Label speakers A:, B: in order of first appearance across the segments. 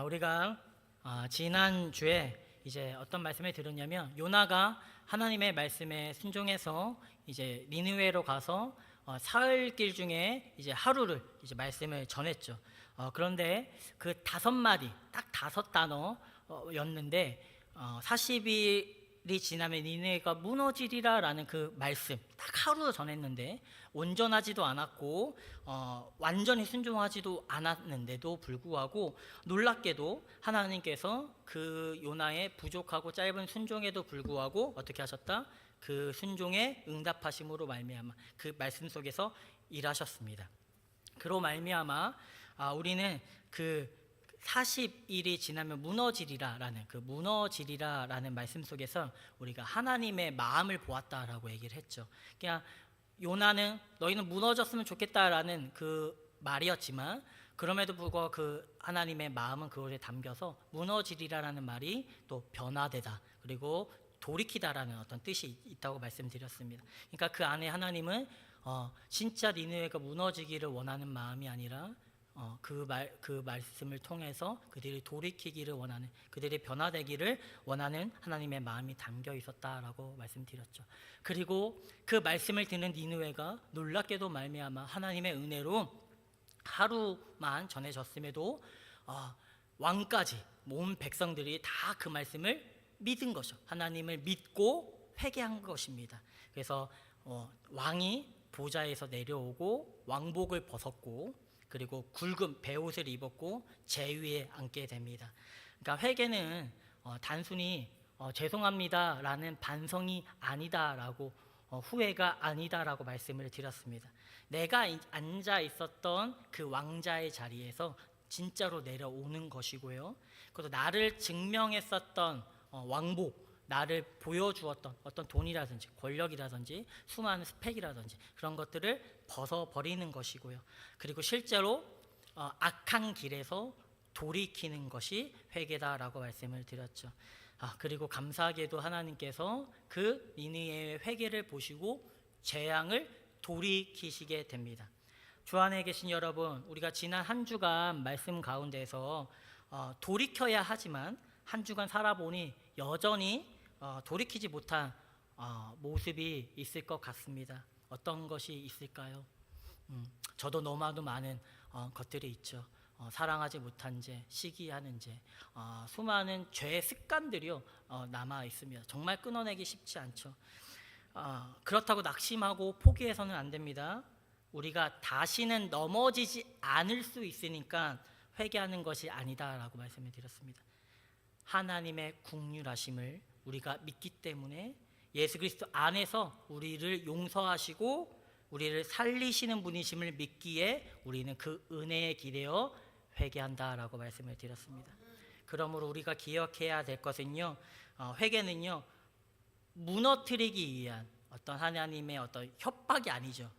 A: 우리가 지난주에 이제 어떤 말씀을 들었냐면 요나가 하나님의 말씀에 순종해서 이제 니느웨로 가서 사흘 길 중에 이제 하루를 이제 말씀을 전했죠. 그런데 그 5마디 딱 5단어였는데 40일이 지나면 니느웨가 무너지리라라는 그 말씀 딱 하루 전했는데 온전하지도 않았고 완전히 순종하지도 않았는데도 불구하고 놀랍게도 하나님께서 그 요나의 부족하고 짧은 순종에도 불구하고 어떻게 하셨다? 그 순종에 응답하심으로 말미암아 그 말씀 속에서 일하셨습니다. 그로 말미암아 우리는 그 40일이 지나면 무너지리라라는 그 무너지리라라는 말씀 속에서 우리가 하나님의 마음을 보았다라고 얘기를 했죠. 그냥 요나는 너희는 무너졌으면 좋겠다라는 그 말이었지만 그럼에도 불구하고 그 하나님의 마음은 그것에 담겨서 무너지리라라는 말이 또 변화되다 그리고 돌이키다라는 어떤 뜻이 있다고 말씀드렸습니다. 그러니까 그 안에 하나님은 진짜 니느웨가 무너지기를 원하는 마음이 아니라 그 말씀을 통해서 그들이 돌이키기를 원하는, 그들이 변화되기를 원하는 하나님의 마음이 담겨 있었다라고 말씀드렸죠. 그리고 그 말씀을 듣는 니느웨가 놀랍게도 말미암아 하나님의 은혜로 하루만 전해졌음에도 왕까지 온 백성들이 다 그 말씀을 믿은 것이죠. 하나님을 믿고 회개한 것입니다. 그래서 왕이 보좌에서 내려오고 왕복을 벗었고 그리고 굵은 베옷을 입었고 제위에 앉게 됩니다. 그러니까 회개는 단순히 죄송합니다라는 반성이 아니다라고 후회가 아니다라고 말씀을 드렸습니다. 내가 앉아 있었던 그 왕자의 자리에서 진짜로 내려오는 것이고요. 그리고 나를 증명했었던 왕복, 나를 보여주었던 어떤 돈이라든지 권력이라든지 수많은 스펙이라든지 그런 것들을 벗어버리는 것이고요. 그리고 실제로 악한 길에서 돌이키는 것이 회개다라고 말씀을 드렸죠. 그리고 감사하게도 하나님께서 그 니느웨의 회개를 보시고 재앙을 돌이키시게 됩니다. 주 안에 계신 여러분, 우리가 지난 한 주간 말씀 가운데서 돌이켜야 하지만 한 주간 살아보니 여전히 돌이키지 못한 모습이 있을 것 같습니다. 어떤 것이 있을까요? 저도 너무나도 많은 것들이 있죠. 사랑하지 못한 죄, 시기하는 죄, 수많은 죄의 습관들이요 남아 있습니다. 정말 끊어내기 쉽지 않죠. 그렇다고 낙심하고 포기해서는 안 됩니다. 우리가 다시는 넘어지지 않을 수 있으니까 회개하는 것이 아니다라고 말씀을 드렸습니다. 하나님의 긍휼하심을 우리가 믿기 때문에 예수 그리스도 안에서 우리를 용서하시고 우리를 살리시는 분이심을 믿기에 우리는 그 은혜에 기대어 회개한다라고 말씀을 드렸습니다. 그러므로 우리가 기억해야 될 것은요, 회개는요 무너뜨리기 위한 어떤 하나님의 어떤 협박이 아니죠.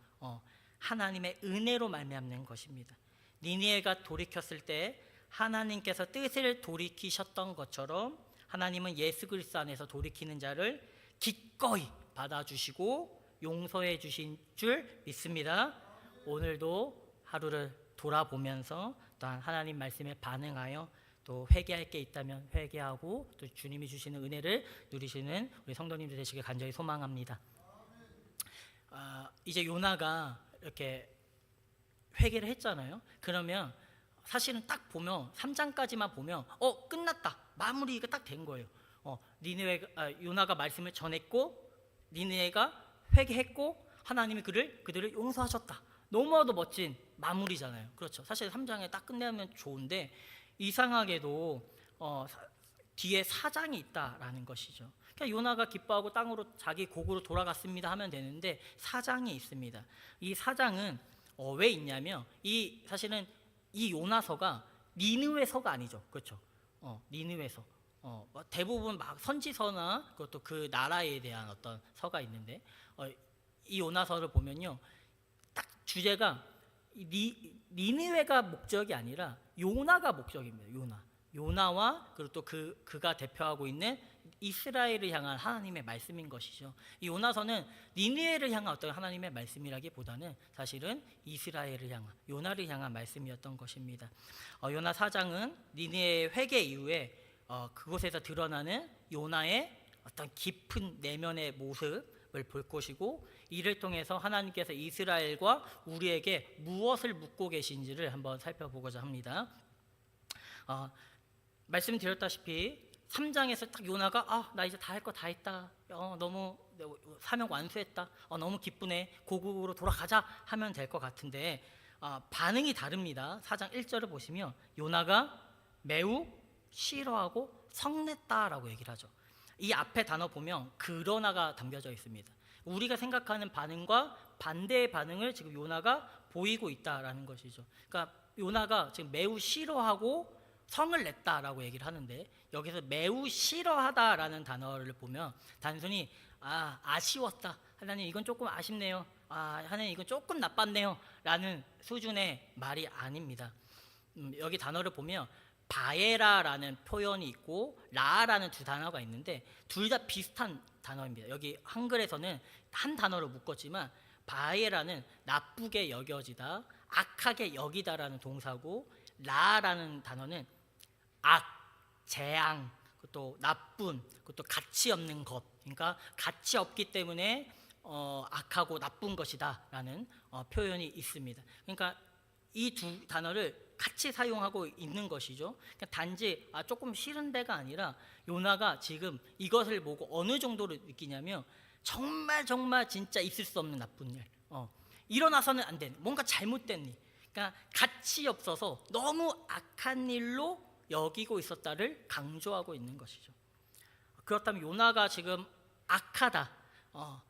A: 하나님의 은혜로 말미암는 것입니다. 니느웨가 돌이켰을 때 하나님께서 뜻을 돌이키셨던 것처럼 하나님은 예수 그리스도 안에서 돌이키는 자를 기꺼이 받아주시고 용서해 주신 줄 믿습니다. 오늘도 하루를 돌아보면서 또한 하나님 말씀에 반응하여 또 회개할 게 있다면 회개하고 또 주님이 주시는 은혜를 누리시는 우리 성도님들 되시길 간절히 소망합니다. 이제 요나가 이렇게 회개를 했잖아요. 그러면 사실은 딱 보면 3장까지만 보면 끝났다, 마무리가 딱 된 거예요. 요나가 말씀을 전했고 니느웨가 회개했고 하나님이 그들을 용서하셨다. 너무나도 멋진 마무리잖아요. 그렇죠. 사실 3장에 딱 끝내면 좋은데 이상하게도 뒤에 4장이 있다라는 것이죠. 그러니까 요나가 기뻐하고 땅으로 자기 고국으로 돌아갔습니다 하면 되는데 4장이 있습니다. 이 4장은 왜 있냐면 사실은 이 요나서가 니느웨서가 아니죠. 그렇죠. 니느웨서. 대부분 막 선지서나 그것도 그 나라에 대한 어떤 서가 있는데 이 요나서를 보면요, 딱 주제가 니느웨가 목적이 아니라 요나가 목적입니다. 요나와 그리고 또 그가 대표하고 있는 이스라엘을 향한 하나님의 말씀인 것이죠. 이 요나서는 니느웨를 향한 어떤 하나님의 말씀이라기보다는 사실은 이스라엘을 향한, 요나를 향한 말씀이었던 것입니다. 요나 4장은 니느웨의 회개 이후에 그곳에서 드러나는 요나의 어떤 깊은 내면의 모습을 볼 것이고, 이를 통해서 하나님께서 이스라엘과 우리에게 무엇을 묻고 계신지를 한번 살펴보고자 합니다. 말씀드렸다시피 3장에서 딱 요나가 나 이제 다 할 거 다 했다, 너무 사명 완수했다, 너무 기쁘네, 고국으로 돌아가자 하면 될 것 같은데 반응이 다릅니다. 4장 1절을 보시면 요나가 매우 싫어하고 성냈다라고 얘기를 하죠. 이 앞에 단어 보면 그러나가 담겨져 있습니다. 우리가 생각하는 반응과 반대의 반응을 지금 요나가 보이고 있다라는 것이죠. 그러니까 요나가 지금 매우 싫어하고 성을 냈다라고 얘기를 하는데, 여기서 매우 싫어하다라는 단어를 보면 단순히 아쉬웠다, 하나님 이건 조금 아쉽네요, 하나님 이건 조금 나빴네요 라는 수준의 말이 아닙니다. 여기 단어를 보면 바에라라는 표현이 있고 라라는 두 단어가 있는데 둘 다 비슷한 단어입니다. 여기 한글에서는 한 단어로 묶었지만 바에라는 나쁘게 여겨지다, 악하게 여기다라는 동사고, 라라는 단어는 악, 재앙, 그것도 나쁜, 그것도 가치 없는 것, 그러니까 가치 없기 때문에 악하고 나쁜 것이다라는 표현이 있습니다. 그러니까 이 두 단어를 같이 사용하고 있는 것이죠. 그러니까 단지 조금 싫은 데가 아니라 요나가 지금 이것을 보고 어느 정도로 느끼냐면 정말 진짜 있을 수 없는 나쁜 일, 일어나서는 안 되는 뭔가 잘못된 일, 그러니까 가치 없어서 너무 악한 일로 여기고 있었다를 강조하고 있는 것이죠. 그렇다면 요나가 지금 악하다,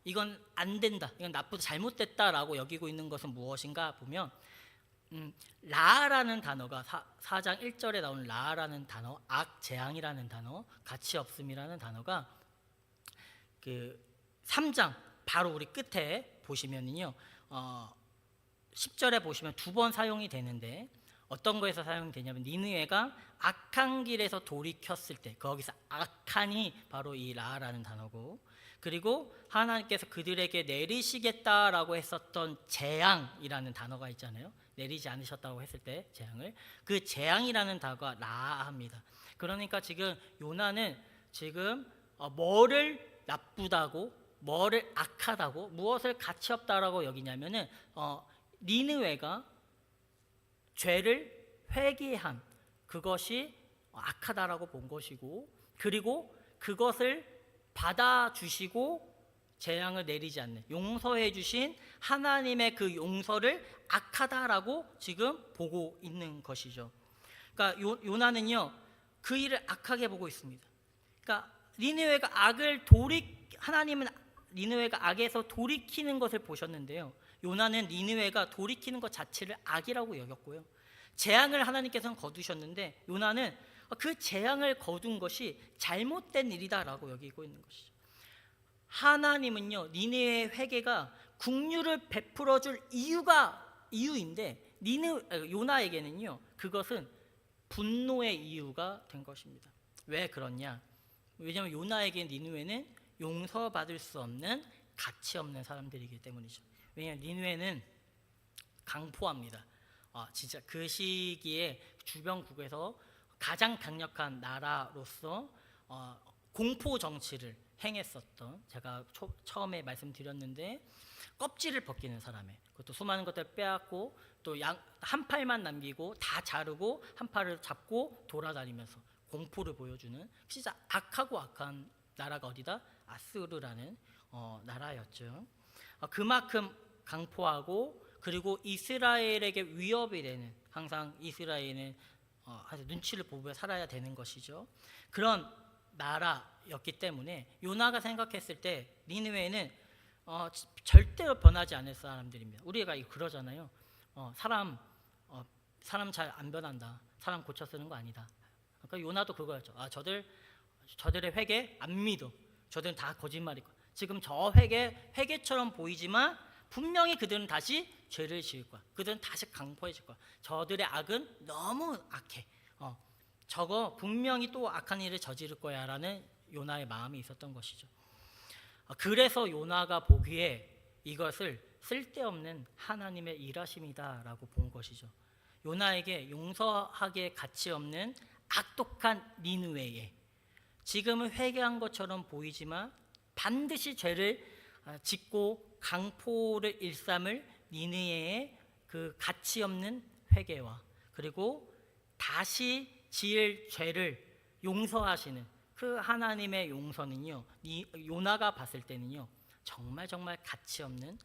A: 이건 안 된다, 이건 나쁘다, 잘못됐다라고 여기고 있는 것은 무엇인가 보면 라라는 단어가 4장 1절에 나오는 라라는 단어, 악, 재앙이라는 단어, 가치 없음이라는 단어가 그 3장 바로 우리 끝에 보시면은요, 10절에 보시면 두 번 사용이 되는데 어떤 거에서 사용이 되냐면 니느웨가 악한 길에서 돌이켰을 때, 거기서 악한이 바로 이 라라는 단어고, 그리고 하나님께서 그들에게 내리시겠다라고 했었던 재앙이라는 단어가 있잖아요. 내리지 않으셨다고 했을 때 재앙을, 그 재앙이라는 단어가 라합니다. 그러니까 지금 요나는 지금 뭐를 나쁘다고, 뭐를 악하다고, 무엇을 가치 없다라고 여기냐면은 니느웨가 죄를 회개한 그것이 악하다라고 본 것이고, 그리고 그것을 받아주시고 재앙을 내리지 않는, 용서해 주신 하나님의 그 용서를 악하다라고 지금 보고 있는 것이죠. 그러니까 요나는요 그 일을 악하게 보고 있습니다. 그러니까 니느웨가 하나님은 니느웨가 악에서 돌이키는 것을 보셨는데요, 요나는 니느웨가 돌이키는 것 자체를 악이라고 여겼고요, 재앙을 하나님께서는 거두셨는데 요나는 그 재앙을 거둔 것이 잘못된 일이다라고 여기고 있는 것이죠. 하나님은요 니느웨의 회개가 긍휼을 베풀어 줄 이유인데 요나에게는요 그것은 분노의 이유가 된 것입니다. 왜 그러냐? 왜냐하면 요나에게 니느웨는 용서받을 수 없는 가치 없는 사람들이기 때문이죠. 왜냐하면 니느웨는 강포합니다. 진짜 그 시기에 주변국에서 가장 강력한 나라로서 공포 정치를 행했었던, 제가 처음에 말씀드렸는데 껍질을 벗기는 사람의, 그것도 수많은 것들을 빼앗고 또 한 팔만 남기고 다 자르고 한 팔을 잡고 돌아다니면서 공포를 보여주는 진짜 악하고 악한 나라가 어디다? 아스르라는 나라였죠. 그만큼 강포하고, 그리고 이스라엘에게 위협이 되는, 항상 이스라엘은 눈치를 보며 살아야 되는 것이죠. 그런 나라였기 때문에 요나가 생각했을 때 니느웨는 절대로 변하지 않을 사람들입니다. 우리가 그러잖아요. 사람 잘 안 변한다, 사람 고쳐 쓰는 거 아니다. 그러니까 요나도 그거였죠. 저들의 회개 안 믿어, 저들은 다 거짓말이고, 지금 저 회개처럼 보이지만 분명히 그들은 다시 죄를 지을 거야, 그들은 다시 강포해질 거야, 저들의 악은 너무 악해, 저거 분명히 또 악한 일을 저지를 거야 라는 요나의 마음이 있었던 것이죠. 그래서 요나가 보기에 이것을 쓸데없는 하나님의 일하심이다라고 본 것이죠. 요나에게 용서하기에 가치 없는 악독한 니느웨에 지금은 회개한 것처럼 보이지만 반드시 죄를 짓고 강포를 일삼을 니느웨의 그 가치 없는 회개와 그리고 다시 지을 죄를 용서하시는 그 하나님의 용서는요, 요나가 봤을 때는요 정말 가치 없는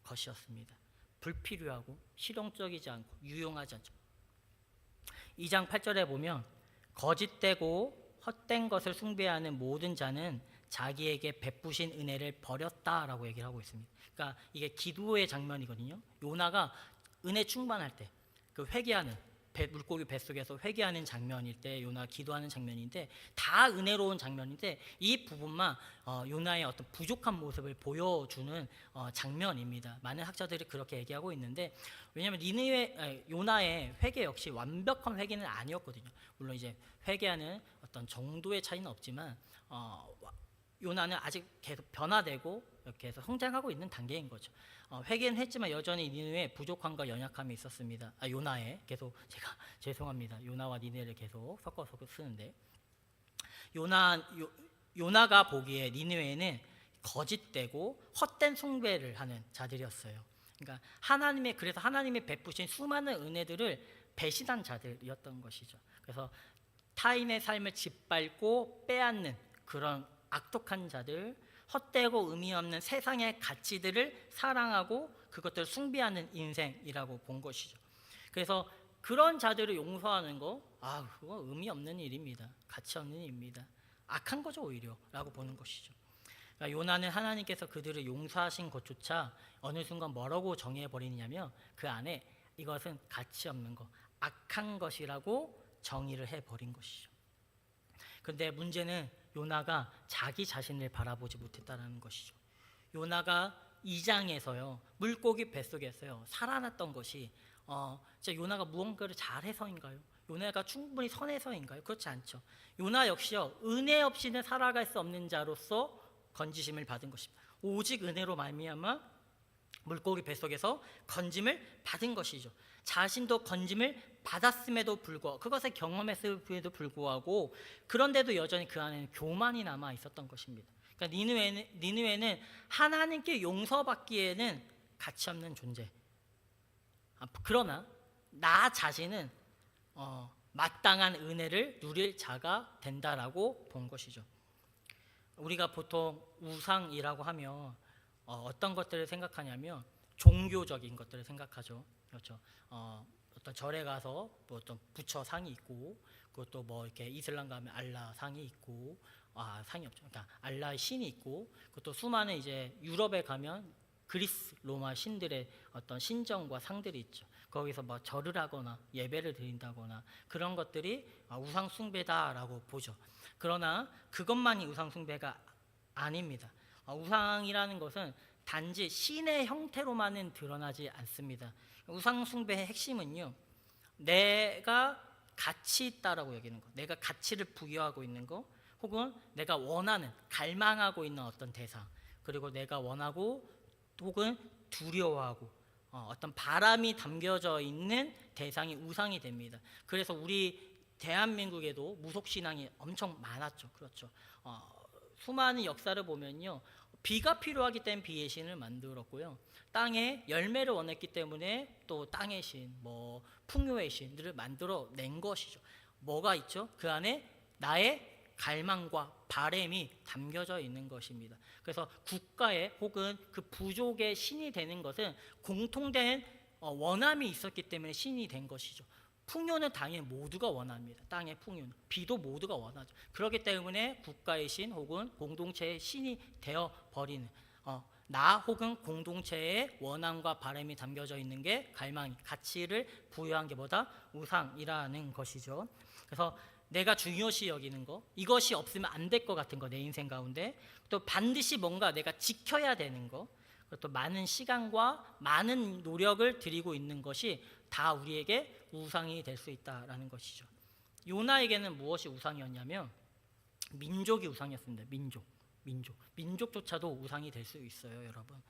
A: 것이었습니다. 불필요하고 실용적이지 않고 유용하지 않죠. 2장 8절에 보면 거짓되고 헛된 것을 숭배하는 모든 자는 자기에게 베푸신 은혜를 버렸다라고 얘기를 하고 있습니다. 그러니까 이게 기도의 장면이거든요. 요나가 은혜 충만할 때 그 회개하는 물고기 뱃속에서 회개하는 장면일 때 요나가 기도하는 장면인데 다 은혜로운 장면인데 이 부분만 요나의 어떤 부족한 모습을 보여주는 장면입니다. 많은 학자들이 그렇게 얘기하고 있는데 왜냐하면 요나의 회개 역시 완벽한 회개는 아니었거든요. 물론 이제 회개하는 어떤 정도의 차이는 없지만 요나는 아직 계속 변화되고 이렇게 해서 성장하고 있는 단계인 거죠. 회개는 했지만 여전히 니느웨에 부족함과 연약함이 있었습니다. 요나에 계속 제가 죄송합니다. 요나와 니느웨를 계속 섞어서 쓰는데 요나가 보기에 니느웨는 거짓되고 헛된 숭배를 하는 자들이었어요. 그러니까 그래서 하나님이 베푸신 수많은 은혜들을 배신한 자들이었던 것이죠. 그래서 타인의 삶을 짓밟고 빼앗는 그런 악독한 자들, 헛되고 의미 없는 세상의 가치들을 사랑하고 그것들을 숭배하는 인생이라고 본 것이죠. 그래서 그런 자들을 용서하는 거, 그거 의미 없는 일입니다. 가치 없는 일입니다. 악한 거죠 오히려 라고 보는 것이죠. 그러니까 요나는 하나님께서 그들을 용서하신 것조차 어느 순간 뭐라고 정해버리냐면 그 안에 이것은 가치 없는 거, 악한 것이라고 정의를 해버린 것이죠. 그런데 문제는 요나가 자기 자신을 바라보지 못했다는 것이죠. 요나가 2장에서요 물고기 뱃속에서요 살아났던 것이 진짜 요나가 무언가를 잘해서인가요? 요나가 충분히 선해서인가요? 그렇지 않죠. 요나 역시요 은혜 없이는 살아갈 수 없는 자로서 건지심을 받은 것입니다. 오직 은혜로 말미암아 물고기 뱃속에서 건짐을 받은 것이죠. 자신도 건짐을 받았음에도 불구하고 그것을 경험했음에도 불구하고 그런데도 여전히 그 안에는 교만이 남아 있었던 것입니다. 그러니까 니느웨는 하나님께 용서받기에는 가치 없는 존재. 그러나 나 자신은 마땅한 은혜를 누릴 자가 된다라고 본 것이죠. 우리가 보통 우상이라고 하면 어떤 것들을 생각하냐면 종교적인 것들을 생각하죠. 그렇죠. 어떤 절에 가서 뭐 어떤 부처 상이 있고 그것도 뭐 이렇게 이슬람 가면 알라 상이 있고 상이 없죠. 그러니까 알라의 신이 있고 그것도 수많은 이제 유럽에 가면 그리스 로마 신들의 어떤 신정과 상들이 있죠. 거기서 뭐 절을 하거나 예배를 드린다거나 그런 것들이 우상 숭배다라고 보죠. 그러나 그것만이 우상 숭배가 아닙니다. 우상이라는 것은 단지 신의 형태로만은 드러나지 않습니다. 우상 숭배의 핵심은요, 내가 가치 있다라고 여기는 것, 내가 가치를 부여하고 있는 것, 혹은 내가 원하는, 갈망하고 있는 어떤 대상, 그리고 내가 원하고 혹은 두려워하고 어떤 바람이 담겨져 있는 대상이 우상이 됩니다. 그래서 우리 대한민국에도 무속신앙이 엄청 많았죠. 그렇죠. 수많은 역사를 보면요, 비가 필요하기 때문에 비의 신을 만들었고요, 땅에 열매를 원했기 때문에 또 땅의 신, 뭐 풍요의 신들을 만들어낸 것이죠. 뭐가 있죠? 그 안에 나의 갈망과 바램이 담겨져 있는 것입니다. 그래서 국가의 혹은 그 부족의 신이 되는 것은 공통된 원함이 있었기 때문에 신이 된 것이죠. 풍요는 당연히 모두가 원합니다. 땅의 풍요는, 비도 모두가 원하죠. 그렇기 때문에 국가의 신 혹은 공동체의 신이 되어버리는 나 혹은 공동체의 원함과 바람이 담겨져 있는 게 갈망, 가치를 부여한 게 뭐다? 우상이라는 것이죠. 그래서 내가 중요시 여기는 거, 이것이 없으면 안 될 것 같은 거, 내 인생 가운데 또 반드시 뭔가 내가 지켜야 되는 거, 또 많은 시간과 많은 노력을 들이고 있는 것이 다 우리에게 우상이 될 수 있다라는 것이죠. 요나에게는 무엇이 우상이었냐면 민족이 우상이었습니다. 민족조차도 우상이 될 수 있어요, 여러분.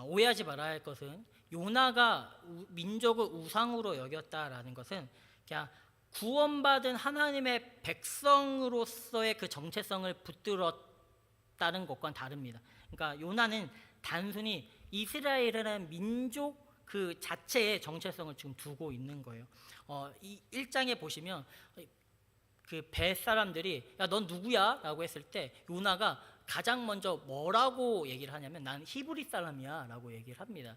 A: 오해하지 말아야 할 것은 요나가 민족을 우상으로 여겼다라는 것은 그냥 구원받은 하나님의 백성으로서의 그 정체성을 붙들었다는 것과는 다릅니다. 그러니까 요나는 단순히 이스라엘이라는 민족 그 자체의 정체성을 지금 두고 있는 거예요. 이 1장에 보시면 그 배 사람들이 야, 넌 누구야? 라고 했을 때 요나가 가장 먼저 뭐라고 얘기를 하냐면 난 히브리 사람이야 라고 얘기를 합니다.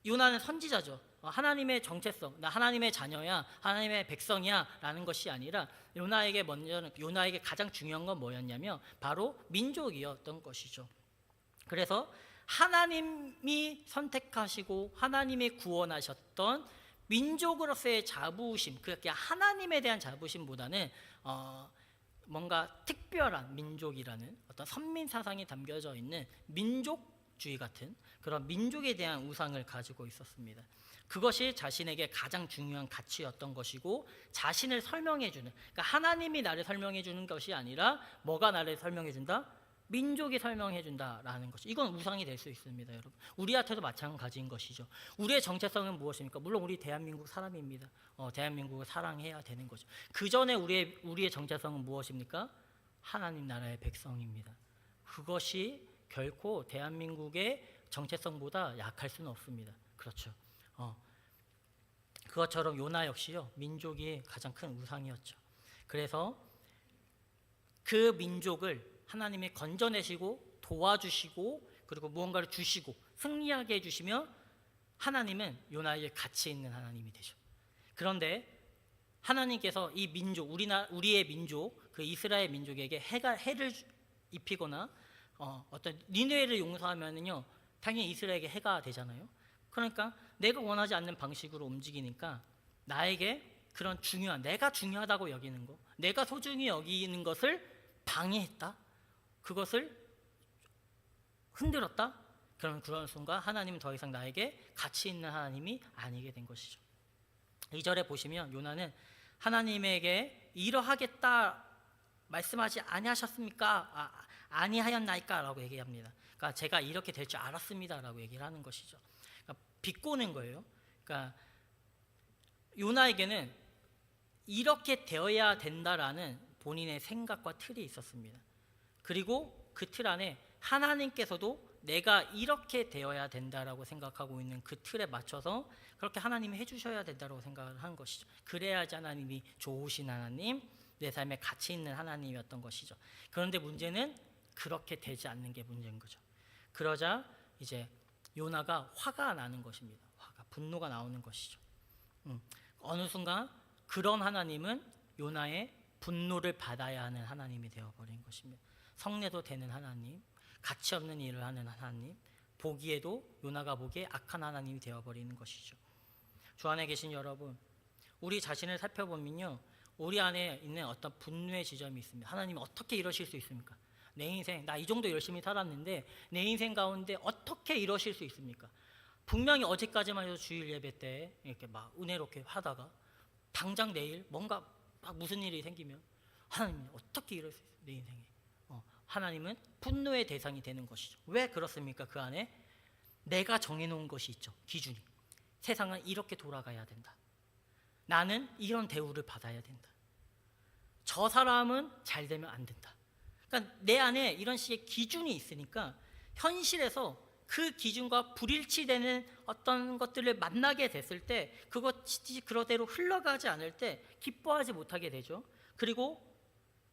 A: 요나는 선지자죠. 하나님의 정체성, 나 하나님의 자녀야, 하나님의 백성이야 라는 것이 아니라 요나에게 가장 중요한 건 뭐였냐면 바로 민족이었던 것이죠. 그래서 하나님이 선택하시고 하나님이 구원하셨던 민족으로서의 자부심, 그렇게 하나님에 대한 자부심보다는 뭔가 특별한 민족이라는 어떤 선민 사상이 담겨져 있는 민족주의 같은 그런 민족에 대한 우상을 가지고 있었습니다. 그것이 자신에게 가장 중요한 가치였던 것이고 자신을 설명해주는, 그러니까 하나님이 나를 설명해주는 것이 아니라 뭐가 나를 설명해준다? 민족이 설명해준다라는 것이, 이건 우상이 될 수 있습니다, 여러분. 우리한테도 마찬가지인 것이죠. 우리의 정체성은 무엇입니까? 물론 우리 대한민국 사람입니다. 대한민국을 사랑해야 되는 거죠. 그 전에 우리의 정체성은 무엇입니까? 하나님 나라의 백성입니다. 그것이 결코 대한민국의 정체성보다 약할 수는 없습니다. 그렇죠. 그것처럼 요나 역시요, 민족이 가장 큰 우상이었죠. 그래서 그 민족을 하나님이 건져내시고 도와주시고 그리고 무언가를 주시고 승리하게 해주시면 하나님은 요나에게 가치 있는 하나님이 되죠. 그런데 하나님께서 이 민족, 우리의 민족, 그 이스라엘 민족에게 해를 입히거나 어떤 니느웨를 용서하면은요, 당연히 이스라엘에게 해가 되잖아요. 그러니까 내가 원하지 않는 방식으로 움직이니까 나에게 그런 내가 중요하다고 여기는 거, 내가 소중히 여기는 것을 방해했다, 그것을 흔들었다. 그런 순간 하나님은 더 이상 나에게 가치 있는 하나님이 아니게 된 것이죠. 2절에 보시면 요나는 하나님에게 이러하겠다 말씀하지 아니하셨습니까? 아니하였나이까? 라고 얘기합니다. 그러니까 제가 이렇게 될 줄 알았습니다 라고 얘기를 하는 것이죠. 그러니까 비꼬는 거예요. 그러니까 요나에게는 이렇게 되어야 된다라는 본인의 생각과 틀이 있었습니다. 그리고 그 틀 안에 하나님께서도 내가 이렇게 되어야 된다라고 생각하고 있는 그 틀에 맞춰서 그렇게 하나님이 해주셔야 된다고 생각을 한 것이죠. 그래야지 하나님이 좋으신 하나님, 내 삶에 가치 있는 하나님이었던 것이죠. 그런데 문제는 그렇게 되지 않는 게 문제인 거죠. 그러자 이제 요나가 화가 나는 것입니다. 분노가 나오는 것이죠. 어느 순간 그런 하나님은 요나의 분노를 받아야 하는 하나님이 되어버린 것입니다. 성례도 되는 하나님, 가치 없는 일을 하는 하나님, 요나가 보기에 악한 하나님이 되어버리는 것이죠. 주 안에 계신 여러분, 우리 자신을 살펴보면요, 우리 안에 있는 어떤 분노의 지점이 있습니다. 하나님 어떻게 이러실 수 있습니까? 내 인생, 나 이 정도 열심히 살았는데 내 인생 가운데 어떻게 이러실 수 있습니까? 분명히 어제까지만 해도 주일 예배 때 이렇게 막 은혜롭게 하다가 당장 내일 뭔가 막 무슨 일이 생기면 하나님 어떻게 이럴 수 있어요? 내 인생에. 하나님은 분노의 대상이 되는 것이죠. 왜 그렇습니까? 그 안에 내가 정해놓은 것이 있죠. 기준이. 세상은 이렇게 돌아가야 된다. 나는 이런 대우를 받아야 된다. 저 사람은 잘 되면 안 된다. 그러니까 내 안에 이런 식의 기준이 있으니까 현실에서 그 기준과 불일치되는 어떤 것들을 만나게 됐을 때 그것이 그러대로 흘러가지 않을 때 기뻐하지 못하게 되죠. 그리고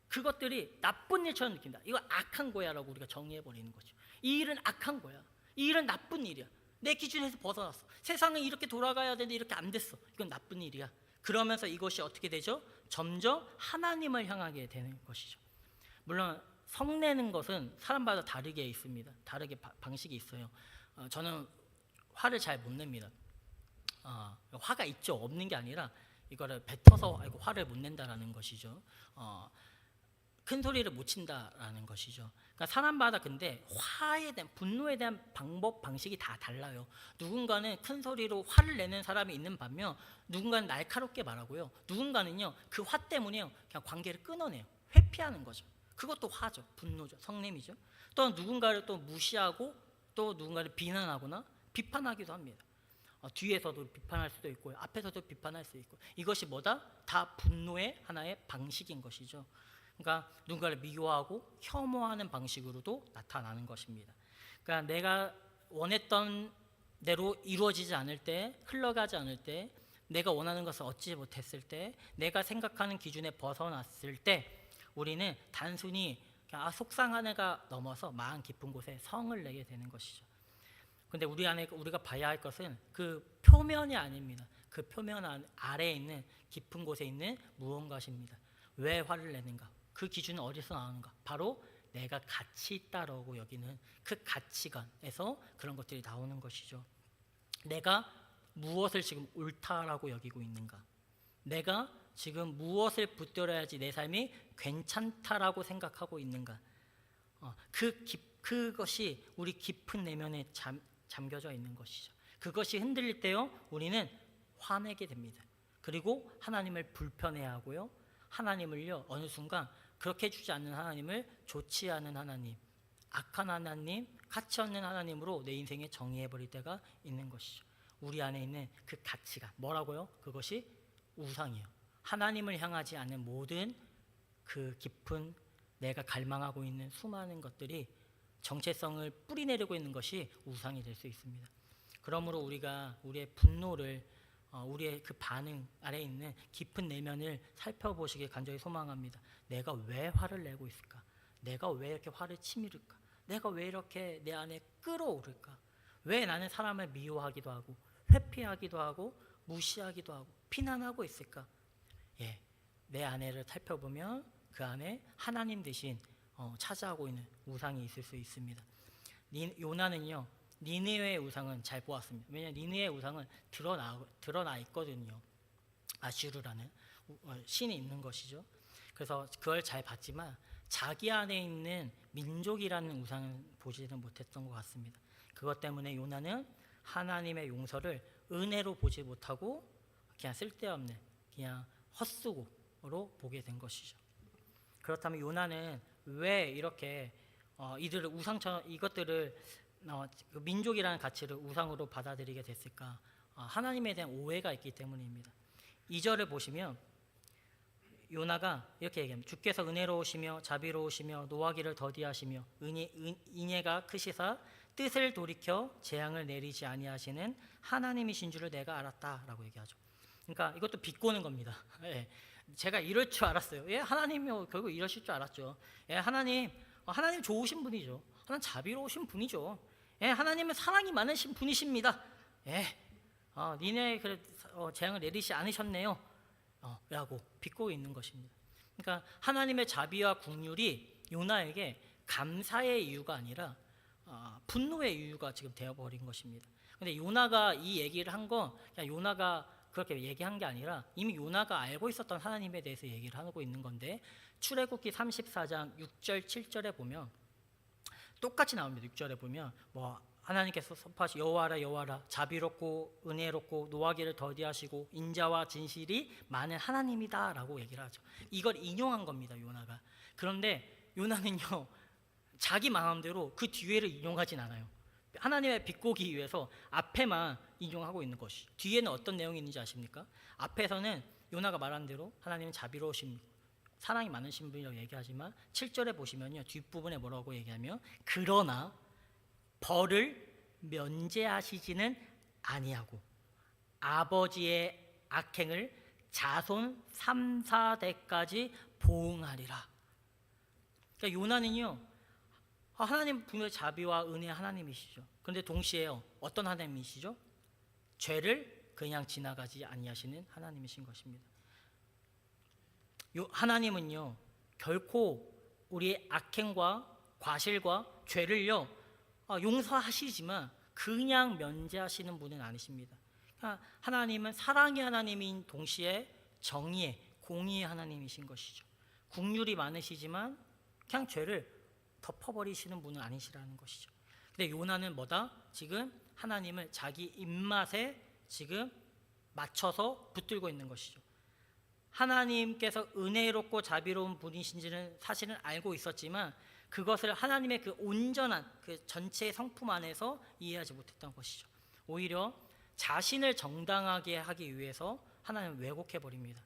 A: 그것들이 나쁜 일처럼 느낀다. 이거 악한 거야 라고 우리가 정의해버리는 거죠. 이 일은 악한 거야. 이 일은 나쁜 일이야. 내 기준에서 벗어났어. 세상은 이렇게 돌아가야 되는데 이렇게 안 됐어. 이건 나쁜 일이야. 그러면서 이것이 어떻게 되죠? 점점 하나님을 향하게 되는 것이죠. 물론 성내는 것은 사람마다 다르게 있습니다. 다르게 방식이 있어요. 저는 화를 잘 못 냅니다. 화가 있죠. 없는 게 아니라 이거를 뱉어서 화를 못 낸다라는 것이죠. 큰 소리를 못 친다라는 것이죠. 그러니까 사람마다 근데 화에 대한 분노에 대한 방식이 다 달라요. 누군가는 큰 소리로 화를 내는 사람이 있는 반면 누군가는 날카롭게 말하고요. 누군가는요 그 화 때문에요 그냥 관계를 끊어내요. 회피하는 거죠. 그것도 화죠. 분노죠. 성냄이죠. 또 누군가를 또 무시하고 또 누군가를 비난하거나 비판하기도 합니다. 뒤에서도 비판할 수도 있고 앞에서도 비판할 수 있고, 이것이 뭐다? 다 분노의 하나의 방식인 것이죠. 그러니까 누군가를 미워하고 혐오하는 방식으로도 나타나는 것입니다. 그러니까 내가 원했던 대로 이루어지지 않을 때, 흘러가지 않을 때, 내가 원하는 것을 얻지 못했을 때, 내가 생각하는 기준에 벗어났을 때 우리는 단순히 속상하네가 넘어서 마음 깊은 곳에 성을 내게 되는 것이죠. 근데 우리 안에 우리가 봐야 할 것은 그 표면이 아닙니다. 그 표면 아래에 있는 깊은 곳에 있는 무언가입니다. 왜 화를 내는가? 그 기준은 어디서 나오는가? 바로 내가 가치 있다라고 여기는 그 가치관에서 그런 것들이 나오는 것이죠. 내가 무엇을 지금 옳다라고 여기고 있는가? 내가 지금 무엇을 붙들어야지 내 삶이 괜찮다라고 생각하고 있는가? 그것이 우리 깊은 내면에 잠겨져 있는 것이죠. 그것이 흔들릴 때요, 우리는 화내게 됩니다. 그리고 하나님을 불편해하고요, 하나님을요 어느 순간 그렇게 해주지 않는 하나님을 좋지 않은 하나님, 악한 하나님, 가치 없는 하나님으로 내 인생에 정의해버릴 때가 있는 것이죠. 우리 안에 있는 그 가치가 뭐라고요? 그것이 우상이에요. 하나님을 향하지 않는 모든 그 깊은 내가 갈망하고 있는 수많은 것들이 정체성을 뿌리내리고 있는 것이 우상이 될 수 있습니다. 그러므로 우리가 우리의 분노를, 우리의 그 반응 아래에 있는 깊은 내면을 살펴보시길 간절히 소망합니다. 내가 왜 화를 내고 있을까? 내가 왜 이렇게 화를 치밀을까? 내가 왜 이렇게 내 안에 끓어오를까? 왜 나는 사람을 미워하기도 하고 회피하기도 하고 무시하기도 하고 비난하고 있을까? 내 안에를 살펴보면 그 안에 하나님 대신 차지하고 있는 우상이 있을 수 있습니다. 요나는요, 니느웨의 우상은 잘 보았습니다. 왜냐하면 니느웨의 우상은 드러나 있거든요. 아슈르라는 신이 있는 것이죠. 그래서 그걸 잘 봤지만 자기 안에 있는 민족이라는 우상은 보지는 못했던 것 같습니다. 그것 때문에 요나는 하나님의 용서를 은혜로 보지 못하고 그냥 쓸데없는, 그냥 헛수고로 보게 된 것이죠. 그렇다면 요나는 왜 이렇게 이들을 우상처럼, 이것들을 그 민족이라는 가치를 우상으로 받아들이게 됐을까? 하나님에 대한 오해가 있기 때문입니다. 2절을 보시면 요나가 이렇게 얘기합니다. 주께서 은혜로우시며 자비로우시며 노하기를 더디하시며 인애가 크시사 뜻을 돌이켜 재앙을 내리지 아니하시는 하나님이신 줄을 내가 알았다라고 얘기하죠. 그러니까 이것도 비꼬는 겁니다. 제가 이럴 줄 알았어요. 하나님이 결국 이러실 줄 알았죠. 하나님 좋으신 분이죠. 하나님 자비로우신 분이죠. 하나님은 사랑이 많으신 분이십니다. 니네 재앙을 내리지 않으셨네요. 라고 비꼬고 있는 것입니다. 그러니까 하나님의 자비와 긍휼이 요나에게 감사의 이유가 아니라 분노의 이유가 지금 되어버린 것입니다. 근데 요나가 이 얘기를 한 건 그냥 요나가 그렇게 얘기한 게 아니라 이미 요나가 알고 있었던 하나님에 대해서 얘기를 하고 있는 건데, 출애굽기 34장 6절 7절에 보면 똑같이 나옵니다. 6절에 보면 하나님께서 선포하시 여호와라 자비롭고 은혜롭고 노하기를 더디하시고 인자와 진실이 많은 하나님이다 라고 얘기를 하죠. 이걸 인용한 겁니다, 요나가. 그런데 요나는요, 자기 마음대로 그 뒤에를 인용하진 않아요. 하나님의 비꼬기 위해서 앞에만 인용하고 있는 것이, 뒤에는 어떤 내용이 있는지 아십니까? 앞에서는 요나가 말한 대로 하나님은 자비로우신, 사랑이 많으신 분이라고 얘기하지만 7절에 보시면요, 뒷부분에 뭐라고 얘기하면 그러나 벌을 면제하시지는 아니하고 아버지의 악행을 자손 3, 4대까지 보응하리라. 그러니까 요나는요, 하나님 분명히 자비와 은혜 하나님이시죠. 그런데 동시에 어떤 하나님이시죠? 죄를 그냥 지나가지 아니하시는 하나님이신 것입니다. 하나님은요, 결코 우리의 악행과 과실과 죄를요 용서하시지만 그냥 면제하시는 분은 아니십니다. 그러니까 하나님은 사랑의 하나님인 동시에 정의의, 공의의 하나님이신 것이죠. 긍휼이 많으시지만 그냥 죄를 덮어버리시는 분은 아니시라는 것이죠. 근데 요나는 지금 하나님을 자기 입맛에 지금 맞춰서 붙들고 있는 것이죠. 하나님께서 은혜롭고 자비로운 분이신지는 사실은 알고 있었지만 그것을 하나님의 그 온전한 그 전체의 성품 안에서 이해하지 못했던 것이죠. 오히려 자신을 정당하게 하기 위해서 하나님을 왜곡해 버립니다.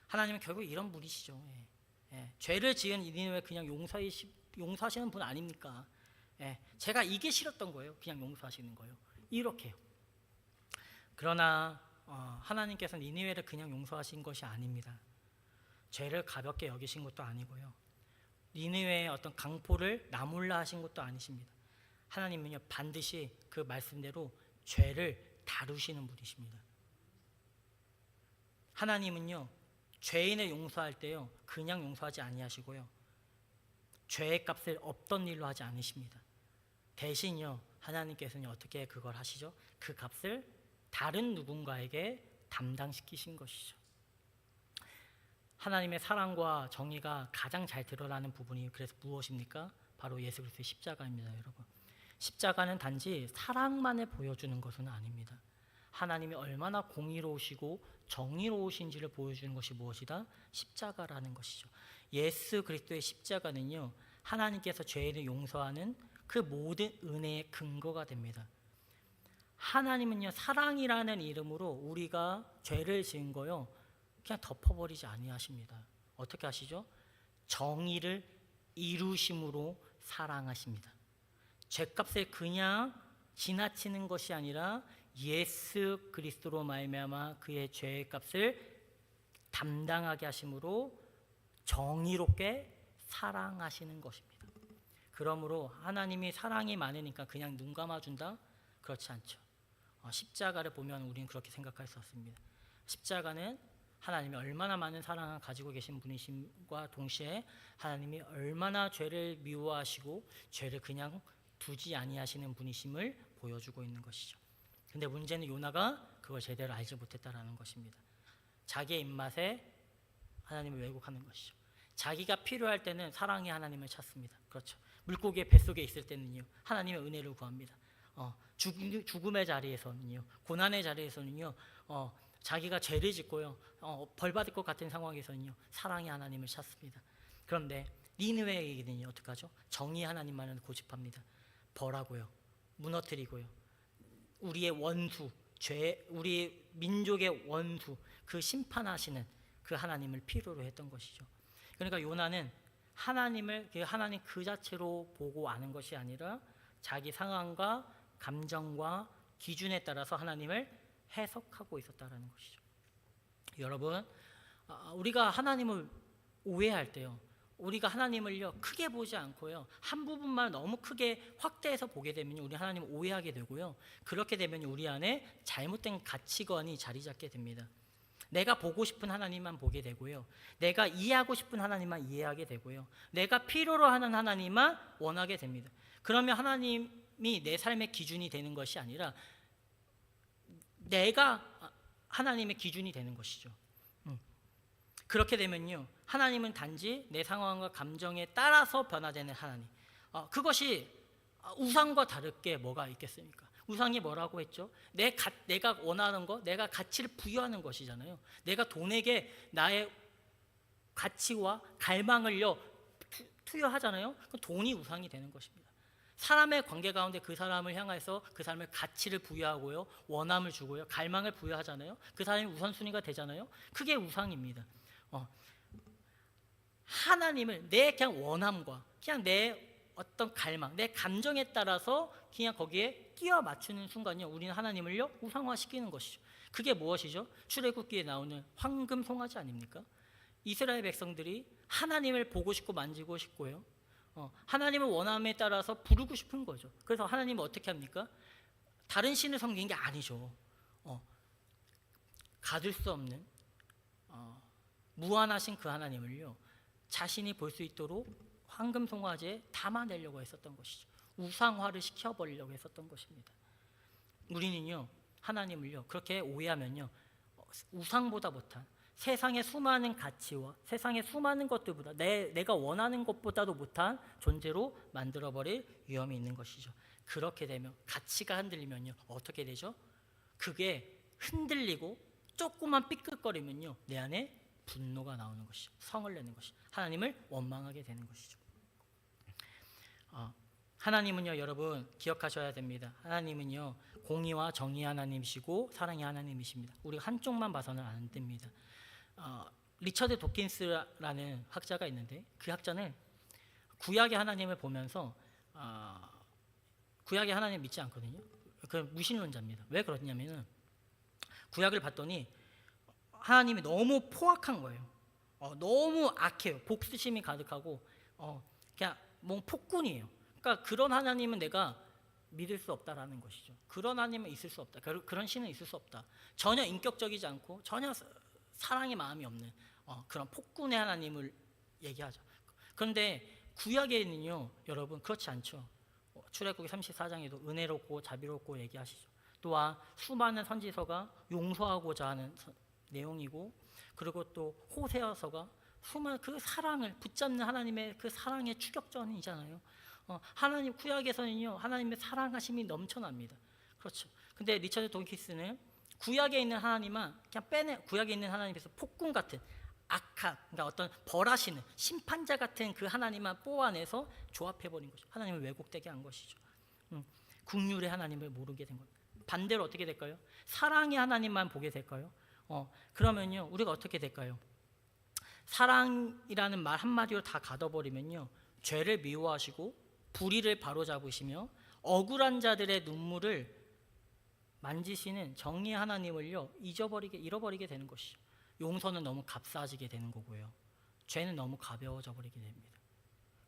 A: 하나님은 결국 이런 분이시죠. 죄를 지은 니느웨 그냥 용서하시는 분 아닙니까? 제가 이게 싫었던 거예요. 그냥 용서하시는 거예요. 이렇게요. 그러나 하나님께서 니느웨를 그냥 용서하신 것이 아닙니다. 죄를 가볍게 여기신 것도 아니고요. 니느웨의 어떤 강포를 나몰라 하신 것도 아니십니다. 하나님은요 반드시 그 말씀대로 죄를 다루시는 분이십니다. 하나님은요 죄인을 용서할 때요 그냥 용서하지 아니하시고요 죄의 값을 없던 일로 하지 않으십니다. 대신요 하나님께서는 어떻게 그걸 하시죠? 그 값을 다른 누군가에게 담당시키신 것이죠. 하나님의 사랑과 정의가 가장 잘 드러나는 부분이 그래서 무엇입니까? 바로 예수 그리스도의 십자가입니다. 여러분, 십자가는 단지 사랑만을 보여주는 것은 아닙니다. 하나님이 얼마나 공의로우시고 정의로우신지를 보여주는 것이 무엇이다? 십자가라는 것이죠. 예수 그리스도의 십자가는요 하나님께서 죄인을 용서하는 그 모든 은혜의 근거가 됩니다. 하나님은요 사랑이라는 이름으로 우리가 죄를 지은 거요 그냥 덮어버리지 아니하십니다. 어떻게 하시죠? 정의를 이루심으로 사랑하십니다. 죄값을 그냥 지나치는 것이 아니라 예수 그리스도로 말미암아 그의 죄의 값을 담당하게 하심으로 정의롭게 사랑하시는 것입니다. 그러므로 하나님이 사랑이 많으니까 그냥 눈 감아준다? 그렇지 않죠. 십자가를 보면 우리는 그렇게 생각할 수 없습니다. 십자가는 하나님이 얼마나 많은 사랑을 가지고 계신 분이심과 동시에 하나님이 얼마나 죄를 미워하시고 죄를 그냥 두지 아니하시는 분이심을 보여주고 있는 것이죠. 근데 문제는 요나가 그걸 제대로 알지 못했다라는 것입니다. 자기의 입맛에 하나님을 왜곡하는 것이죠. 자기가 필요할 때는 사랑의 하나님을 찾습니다. 그렇죠. 물고기의 뱃속에 있을 때는요 하나님의 은혜를 구합니다. 죽음의 자리에서는요 고난의 자리에서는요 자기가 죄를 짓고요 벌 받을 것 같은 상황에서는요 사랑의 하나님을 찾습니다. 그런데 니느웨에게는요 어떡하죠? 정의 하나님만을 고집합니다. 벌하고요 무너뜨리고요 우리의 원수 우리 민족의 원수 그 심판하시는 그 하나님을 필요로 했던 것이죠. 그러니까 요나는 하나님 그 자체로 보고 아는 것이 아니라 자기 상황과 감정과 기준에 따라서 하나님을 해석하고 있었다는 것이죠. 여러분, 우리가 하나님을 오해할 때요 우리가 하나님을요 크게 보지 않고요 한 부분만 너무 크게 확대해서 보게 되면 우리 하나님을 오해하게 되고요 그렇게 되면 우리 안에 잘못된 가치관이 자리 잡게 됩니다. 내가 보고 싶은 하나님만 보게 되고요 내가 이해하고 싶은 하나님만 이해하게 되고요 내가 필요로 하는 하나님만 원하게 됩니다. 그러면 하나님이 내 삶의 기준이 되는 것이 아니라 내가 하나님의 기준이 되는 것이죠. 그렇게 되면요 하나님은 단지 내 상황과 감정에 따라서 변화되는 하나님, 그것이 우상과 다를 게 뭐가 있겠습니까? 우상이 뭐라고 했죠? 내가 원하는 거, 내가 가치를 부여하는 것이잖아요. 내가 돈에게 나의 가치와 갈망을요 투여하잖아요. 그럼 돈이 우상이 되는 것입니다. 사람의 관계 가운데 그 사람을 향해서 그 사람의 가치를 부여하고요 원함을 주고요 갈망을 부여하잖아요. 그 사람이 우선순위가 되잖아요. 그게 우상입니다. 하나님을 내 그냥 원함과 그냥 내 어떤 갈망, 내 감정에 따라서 그냥 거기에 끼워 맞추는 순간요 우리는 하나님을요 우상화시키는 것이죠. 그게 무엇이죠? 출애굽기에 나오는 황금 송아지 아닙니까? 이스라엘 백성들이 하나님을 보고 싶고 만지고 싶고요 하나님의 원함에 따라서 부르고 싶은 거죠. 그래서 하나님은 어떻게 합니까? 다른 신을 섬기는 게 아니죠. 가둘 수 없는 무한하신 그 하나님을요 자신이 볼 수 있도록 황금 송아지에 담아내려고 했었던 것이죠. 우상화를 시켜버리려고 했었던 것입니다. 우리는요 하나님을요 그렇게 오해하면요 우상보다 못한 세상의 수많은 가치와 세상의 수많은 것들보다 내가 원하는 것보다도 못한 존재로 만들어버릴 위험이 있는 것이죠. 그렇게 되면 가치가 흔들리면요 어떻게 되죠? 그게 흔들리고 조금만 삐끗거리면요 내 안에 분노가 나오는 것이죠. 성을 내는 것이죠. 하나님을 원망하게 되는 것이죠. 하나님은요, 여러분 기억하셔야 됩니다. 하나님은요, 공의와 정의 하나님이시고 사랑의 하나님이십니다. 우리가 한쪽만 봐서는 안 됩니다. 리처드 도킨스라는 학자가 있는데, 그 학자는 구약의 하나님을 보면서 구약의 하나님 믿지 않거든요. 그 무신론자입니다. 왜 그러냐면은 구약을 봤더니 하나님이 너무 포악한 거예요. 너무 악해요. 복수심이 가득하고 그냥 뭐 폭군이에요. 그러니까 그런 하나님은 내가 믿을 수 없다라는 것이죠. 그런 하나님은 있을 수 없다. 그런 신은 있을 수 없다. 전혀 인격적이지 않고 전혀 사랑의 마음이 없는 그런 폭군의 하나님을 얘기하죠. 그런데 구약에는요, 여러분 그렇지 않죠. 출애굽기 34장에도 은혜롭고 자비롭고 얘기하시죠. 또한 수많은 선지서가 용서하고자 하는 내용이고, 그리고 또 호세아서가 수많은 그 사랑을 붙잡는 하나님의 그 사랑의 추격전이잖아요. 하나님 구약에서는요, 하나님의 사랑하심이 넘쳐납니다. 그렇죠. 근데 리처드 돈키스는 구약에 있는 하나님만 그냥 빼내, 구약에 있는 하나님에서 폭군 같은 악한, 그러니까 어떤 벌하시는 심판자 같은 그 하나님만 뽑아내서 조합해버린 것이죠. 하나님을 왜곡되게 한 것이죠. 긍휼의 하나님을 모르게 된 겁니다. 반대로 어떻게 될까요? 사랑의 하나님만 보게 될까요? 그러면요, 우리가 어떻게 될까요? 사랑이라는 말 한마디로 다 가둬버리면요, 죄를 미워하시고 불의를 바로잡으시며 억울한 자들의 눈물을 만지시는 정의의 하나님을요, 잃어버리게 되는 것이죠. 용서는 너무 값싸지게 되는 거고요, 죄는 너무 가벼워져 버리게 됩니다.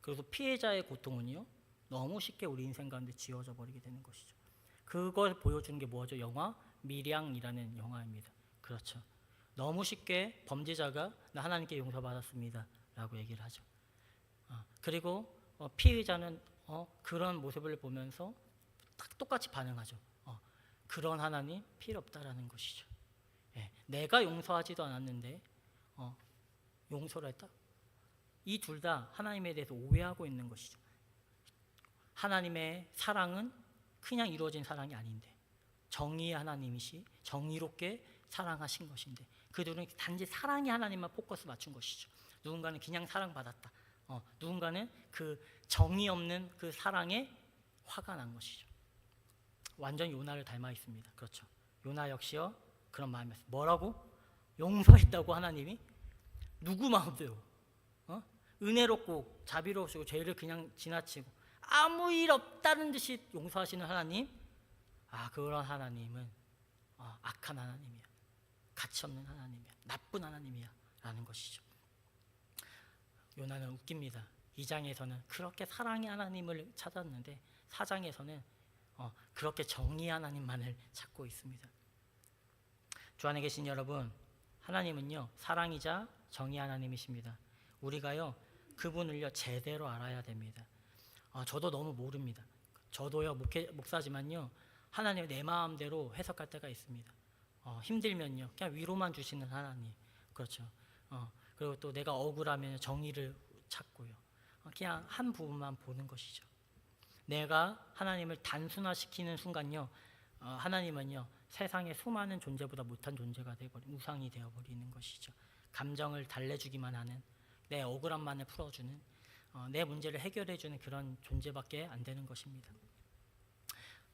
A: 그래서 피해자의 고통은요, 너무 쉽게 우리 인생 가운데 지워져 버리게 되는 것이죠. 그걸 보여주는 게 뭐죠? 영화 미량이라는 영화입니다. 그렇죠. 너무 쉽게 범죄자가 나 하나님께 용서받았습니다 라고 얘기를 하죠. 그리고 피의자는 그런 모습을 보면서 딱 똑같이 반응하죠. 그런 하나님 필요 없다라는 것이죠. 내가 용서하지도 않았는데 용서를 했다? 이 둘 다 하나님에 대해서 오해하고 있는 것이죠. 하나님의 사랑은 그냥 이루어진 사랑이 아닌데, 정의의 하나님이시 정의롭게 사랑하신 것인데, 그들은 단지 사랑의 하나님만 포커스 맞춘 것이죠. 누군가는 그냥 사랑받았다, 누군가는 그 정의 없는 그 사랑에 화가 난 것이죠. 완전 요나를 닮아 있습니다. 그렇죠. 요나 역시요 그런 마음이었어요. 뭐라고? 용서했다고 하나님이? 누구 마음대로? 은혜롭고 자비로우시고 죄를 그냥 지나치고 아무 일 없다는 듯이 용서하시는 하나님? 그런 하나님은 악한 하나님이야, 가치 없는 하나님이야, 나쁜 하나님이야 라는 것이죠. 요나는 웃깁니다. 2장에서는 그렇게 사랑의 하나님을 찾았는데 4장에서는 그렇게 정의의 하나님만을 찾고 있습니다. 주 안에 계신 여러분, 하나님은요 사랑이자 정의 하나님이십니다. 우리가요 그분을요 제대로 알아야 됩니다. 저도 너무 모릅니다. 저도요 목사지만요 하나님을 내 마음대로 해석할 때가 있습니다. 힘들면요 그냥 위로만 주시는 하나님, 그렇죠. 그리고 또 내가 억울하면 정의를 찾고요, 그냥 한 부분만 보는 것이죠. 내가 하나님을 단순화시키는 순간요, 하나님은요 세상의 수많은 존재보다 못한 존재가 되어버린 우상이 되어버리는 것이죠. 감정을 달래주기만 하는, 내 억울함만을 풀어주는, 내 문제를 해결해주는 그런 존재밖에 안 되는 것입니다.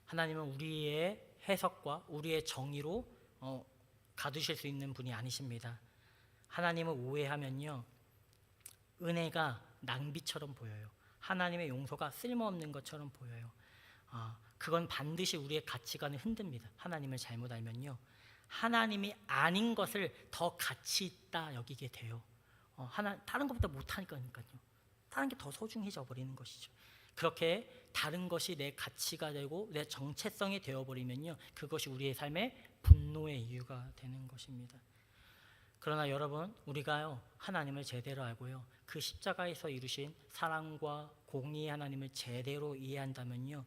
A: 하나님은 우리의 해석과 우리의 정의로 가두실 수 있는 분이 아니십니다. 하나님을 오해하면요 은혜가 낭비처럼 보여요. 하나님의 용서가 쓸모없는 것처럼 보여요. 그건 반드시 우리의 가치관을 흔듭니다. 하나님을 잘못 알면요 하나님이 아닌 것을 더 가치 있다 여기게 돼요. 다른 것보다 못하니까요. 다른 게 더 소중해져 버리는 것이죠. 그렇게 다른 것이 내 가치가 되고 내 정체성이 되어버리면요 그것이 우리의 삶의 분노의 이유가 되는 것입니다. 그러나 여러분, 우리가요 하나님을 제대로 알고요 그 십자가에서 이루신 사랑과 공의의 하나님을 제대로 이해한다면요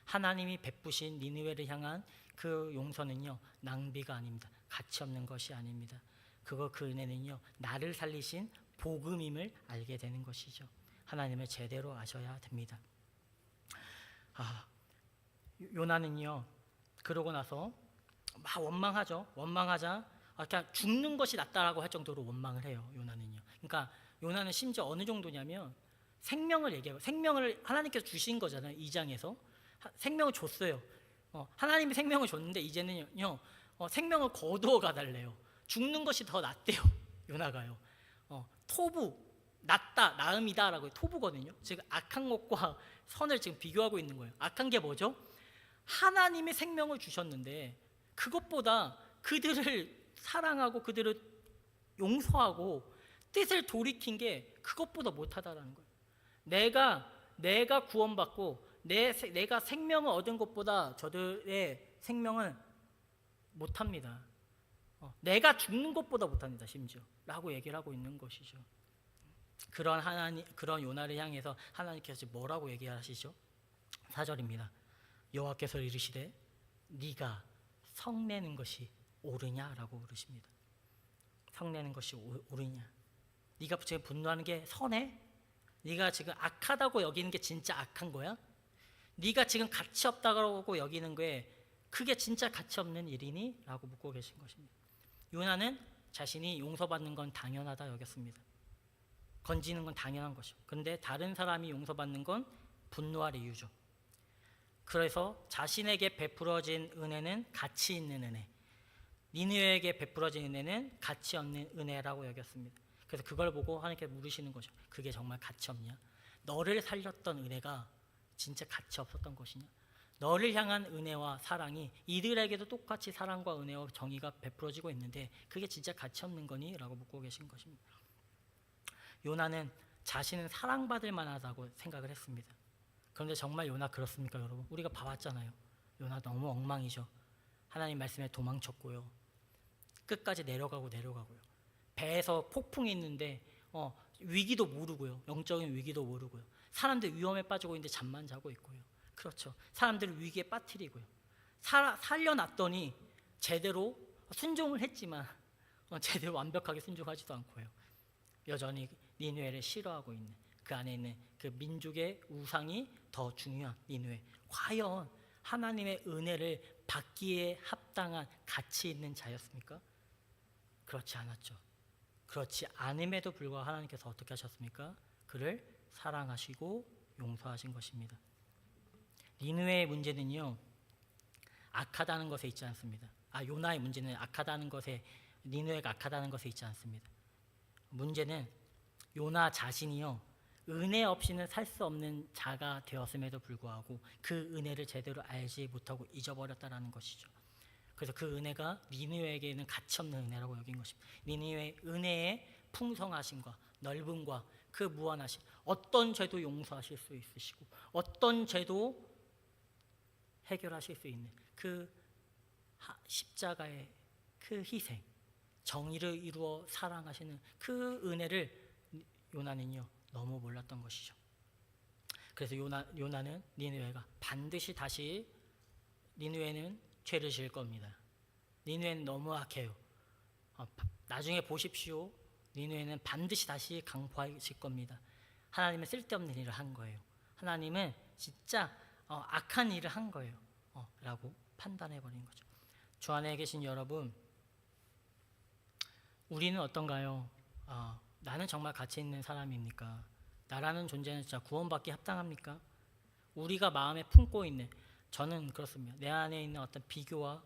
A: 하나님이 베푸신 니느웨를 향한 그 용서는요 낭비가 아닙니다. 가치 없는 것이 아닙니다. 그 은혜는요 나를 살리신 복음임을 알게 되는 것이죠. 하나님을 제대로 아셔야 됩니다. 요나는요 그러고 나서 막 원망하죠. 원망하자 그냥 죽는 것이 낫다라고 할 정도로 원망을 해요. 요나는요. 그러니까 요나는 심지어 어느 정도냐면 생명을 얘기하고, 생명을 하나님께서 주신 거잖아요. 2장에서 생명을 줬어요. 하나님이 생명을 줬는데 이제는요 생명을 거두어 가달래요. 죽는 것이 더 낫대요. 요나가요. 토부, 낫다, 나음이다라고 토부거든요. 지금 악한 것과 선을 지금 비교하고 있는 거예요. 악한 게 뭐죠? 하나님이 생명을 주셨는데 그것보다 그들을 사랑하고 그들을 용서하고 뜻을 돌이킨 게 그것보다 못하다라는 거예요. 내가 구원받고 내가 생명을 얻은 것보다 저들의 생명은 못합니다. 내가 죽는 것보다 못합니다. 심지어 라고 얘기를 하고 있는 것이죠. 그런 요나를 향해서 하나님께서 뭐라고 얘기하시죠? 4절입니다. 여호와께서 이르시되 네가 성내는 것이 옳으냐라고 물으십니다. 성내는 것이 옳으냐? 네가 지금 분노하는 게 선해? 네가 지금 악하다고 여기는 게 진짜 악한 거야? 네가 지금 가치 없다고 여기는 게 그게 진짜 가치 없는 일이니? 라고 묻고 계신 것입니다. 요나는 자신이 용서받는 건 당연하다 여겼습니다. 건지는 건 당연한 것이죠. 근데 다른 사람이 용서받는 건 분노할 이유죠. 그래서 자신에게 베풀어진 은혜는 가치 있는 은혜, 니느웨에게 베풀어진 은혜는 가치 없는 은혜라고 여겼습니다. 그래서 그걸 보고 하나님께 물으시는 거죠. 그게 정말 가치 없냐? 너를 살렸던 은혜가 진짜 가치 없었던 것이냐? 너를 향한 은혜와 사랑이 이들에게도 똑같이 사랑과 은혜와 정의가 베풀어지고 있는데 그게 진짜 가치 없는 거니? 라고 묻고 계신 것입니다. 요나는 자신은 사랑받을 만하다고 생각을 했습니다. 그런데 정말 요나 그렇습니까 여러분? 우리가 봐왔잖아요. 요나 너무 엉망이죠. 하나님 말씀에 도망쳤고요. 끝까지 내려가고요. 배에서 폭풍이 있는데 위기도 모르고요. 영적인 위기도 모르고요. 사람들 위험에 빠지고 있는데 잠만 자고 있고요. 그렇죠. 사람들을 위기에 빠뜨리고요. 살려놨더니 제대로 순종을 했지만 제대로 완벽하게 순종하지도 않고요. 여전히 니느웨를 싫어하고 있는 그 안에 있는 그 민족의 우상이 더 중요한 니느웨. 과연 하나님의 은혜를 받기에 합당한 가치 있는 자였습니까? 그렇지 않았죠. 그렇지 않음에도 불구하고 하나님께서 어떻게 하셨습니까? 그를 사랑하시고 용서하신 것입니다. 니느웨의 문제는요 악하다는 것에 있지 않습니다. 요나의 문제는 악하다는 것에, 니느웨가 악하다는 것에 있지 않습니다. 문제는 요나 자신이요 은혜 없이는 살 수 없는 자가 되었음에도 불구하고 그 은혜를 제대로 알지 못하고 잊어버렸다는 것이죠. 그래서 그 은혜가 니느웨에게는 가치 없는 은혜라고 여긴 것입니다. 니느웨의 은혜의 풍성하심과 넓음과 그 무한하심, 어떤 죄도 용서하실 수 있으시고 어떤 죄도 해결하실 수 있는 그 십자가의 그 희생, 정의를 이루어 사랑하시는 그 은혜를 요나는요 너무 몰랐던 것이죠. 그래서 요나는 니느웨가 반드시 다시 니느웨는 죄를 지을 겁니다. 니느웨는 너무 악해요. 나중에 보십시오. 니느웨는 반드시 다시 강포하실 겁니다. 하나님은 쓸데없는 일을 한 거예요. 하나님은 진짜 악한 일을 한 거예요. 라고 판단해버린 거죠. 주 안에 계신 여러분, 우리는 어떤가요? 나는 정말 가치 있는 사람입니까? 나라는 존재는 진짜 구원받기 합당합니까? 우리가 마음에 품고 있는, 저는 그렇습니다. 내 안에 있는 어떤 비교와